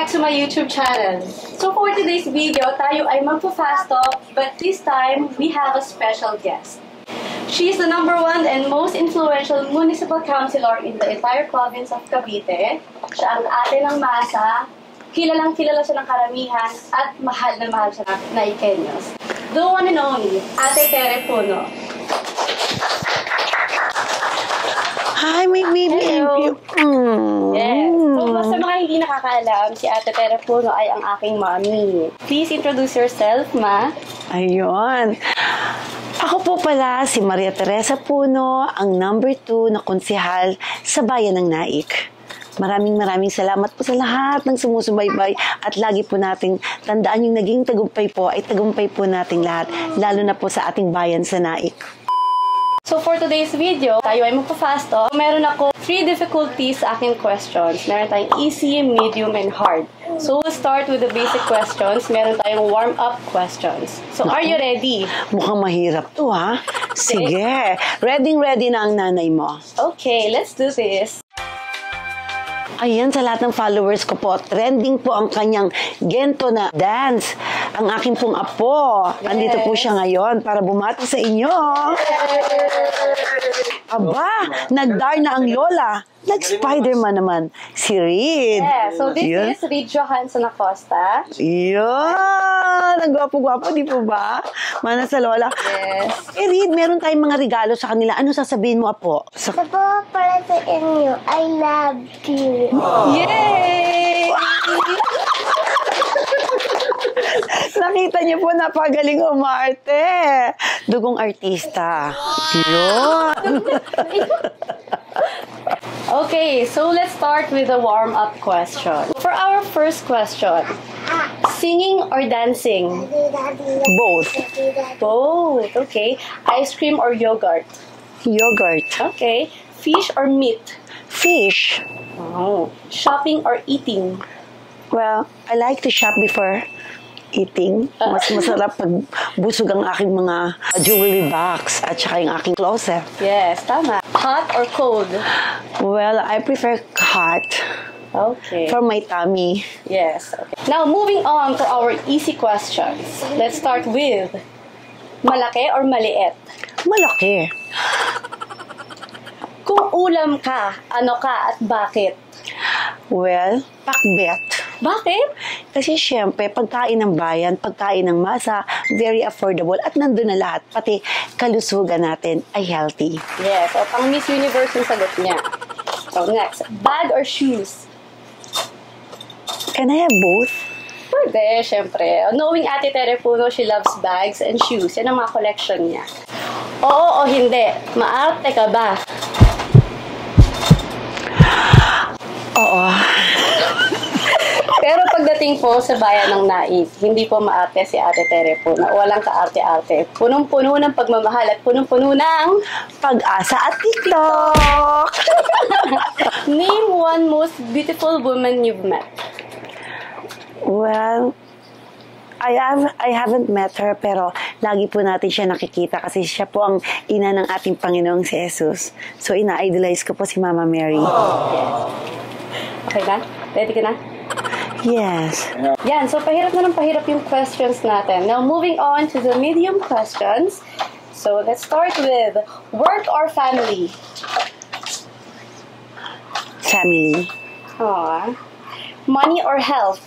back to my YouTube channel. So for today's video, tayo ay magpo-fast talk, but this time, we have a special guest. She is the #1 and most influential municipal councilor in the entire province of Cavite. Siya ang ate ng masa, kilalang kilala siya ng karamihan, at mahal na mahal siya ng Naikeños. The one and only, Ate Tere Puno. Hi, my baby. Hello. Yes. So, sa mga hindi nakakaalam, si Ate Tere Puno ay ang aking mommy. Please introduce yourself, Ma. Ayun. Ako po pala si Maria Teresa Puno, ang #2 na konsehal sa bayan ng Naik. Maraming salamat po sa lahat ng sumusubaybay at lagi po nating tandaan yung naging tagumpay po ay tagumpay po nating lahat, lalo na po sa ating bayan sa Naik. So for today's video, tayo ay magpa-fast talk. Meron ako 3 difficulties sa aking questions. Meron tayong easy, medium, and hard. So we'll start with the basic questions. Meron tayong warm-up questions. So are you ready? Mukhang mahirap to, ha? Sige. Ready na ang nanay mo. Okay, let's do this. Ayan, sa lahat ng followers ko po, trending po ang kanyang gento na dance. Ang aking pong apo. Andito po siya ngayon para bumati sa inyo. Aba, nag-dar na ang lola. Nag-Spider-Man naman. Si Reed. Yeah, so this is Reed Johansson Acosta. Yun! Ang gwapo-gwapo, di po ba? Mana sa lola. Yes. Eh, Reed, meron tayong mga regalo sa kanila. Ano sasabihin mo, apo? Ito po para sa inyo. I love you. Yay! Nakita niyo po, napagaling umarte. Dugong artista. Yun. Okay, so let's start with a warm-up question. For our first question, singing or dancing? Both. Both, okay. Ice cream or yogurt? Yogurt. Okay. Fish or meat? Fish. Oh. Shopping or eating? Well, I like to shop before eating. Mas masarap pag busog ang aking mga jewelry box at saka yung aking closet. Yes, tama. Hot or cold? Well, I prefer hot Okay. for my tummy. Yes. Okay. Now, moving on to our easy questions. Let's start with malaki or maliit? Malaki. Kung ulam ka, ano ka at bakit? Well, pakbet. Bakit? Kasi syempre, pagkain ng bayan, pagkain ng masa, very affordable at nandun na lahat. Pati kalusugan natin ay healthy. Yes. So, pang Miss Universe yung sagot niya. So, next. Bag or shoes? Can I have both? Pwede, syempre. Knowing Ate Tere Puno, she loves bags and shoes. Yan ang mga collection niya. Oo o hindi? Maarte ka ba? Oo. Pero pagdating po sa bayan ng Naik, hindi po maarte si Ate Tere Puno. Walang kaarte-arte. Punong-puno ng pagmamahal at punong-puno ng Pag-asa at TikTok! name one most beautiful woman you've met. Well, I haven't met her pero lagi po natin siya nakikita kasi siya po ang ina ng ating Panginoong si Jesus. So, ina-idolize ko po si Mama Mary. Okay na? Ready ka na? Yes. Yan, so pahirap na ng pahirap yung questions natin. Now, moving on to the medium questions. So, let's start with work or family? Family. Aww. Money or health?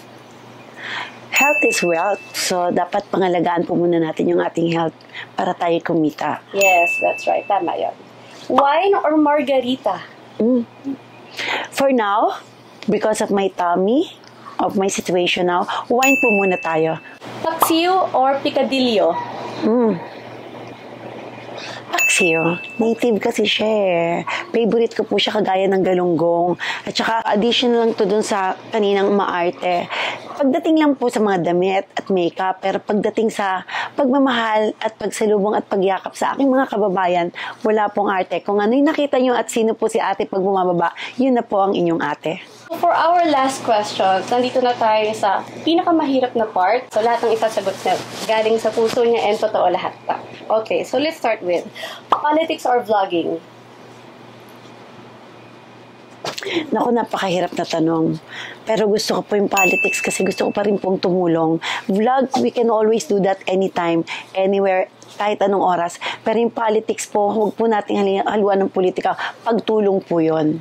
Health is wealth. So, dapat pangalagaan po muna natin yung ating health para tayo kumita. Yes, that's right. Tama yun. Wine or margarita? For now, because of my tummy, of my situation now, wine po muna tayo. Paksiw or picadillo? Paksiw. Native kasi siya eh. Favorite ko po siya kagaya ng galunggong. At saka additional lang to dun sa kaninang maarte. Pagdating lang po sa mga damit at makeup, pero pagdating sa pagmamahal at pagsalubong at pagyakap sa aking mga kababayan, wala pong arte. Kung ano yung nakita nyo at sino po si ate pag bumababa, yun na po ang inyong ate. For our last questions, nandito na tayo sa pinakamahirap na part. So, lahat ng isasagot na galing sa puso niya and totoo lahat. Okay, so let's start with politics or vlogging? Naku, napakahirap na tanong. Pero gusto ko po yung politics kasi gusto ko pa rin pong tumulong. Vlog, we can always do that anytime, anywhere, kahit anong oras. Pero yung politics po, huwag po nating haluan ng politika. Pagtulong po yun.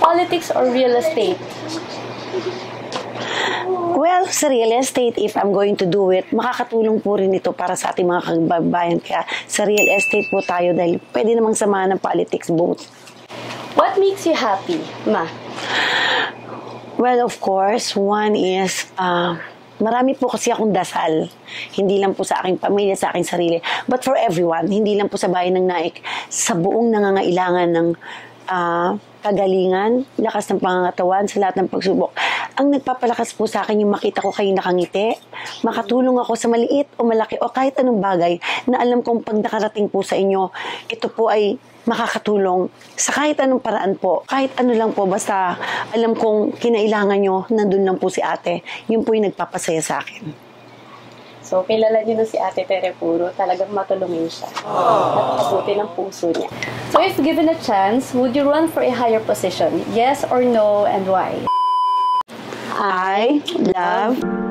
Politics or real estate? Well, sa real estate, if I'm going to do it, makakatulong po rin ito para sa ating mga kababayan. Kaya sa real estate po tayo dahil pwede namang samahan ng politics both. What makes you happy, Ma? Well, of course, one is, marami po kasi akong dasal. Hindi lang po sa aking pamilya, sa aking sarili, but for everyone. Hindi lang po sa bayan ng Naik, sa buong nangangailangan ng kagalingan, lakas ng pangangatawan sa lahat ng pagsubok. Ang nagpapalakas po sa akin yung makita ko kayo nakangiti, makatulong ako sa maliit o malaki o kahit anong bagay na alam kong pag nakarating po sa inyo, ito po ay makakatulong sa kahit anong paraan po. Kahit ano lang po, basta alam kong kinailangan nyo, nandun lang po si ate. Yun po yung nagpapasaya sa akin. So, kilala niyo na si Ate Tere Puro. Talagang matulungin siya. Napakabuti ng puso niya. So, if given a chance, would you run for a higher position? Yes or no, and why? I love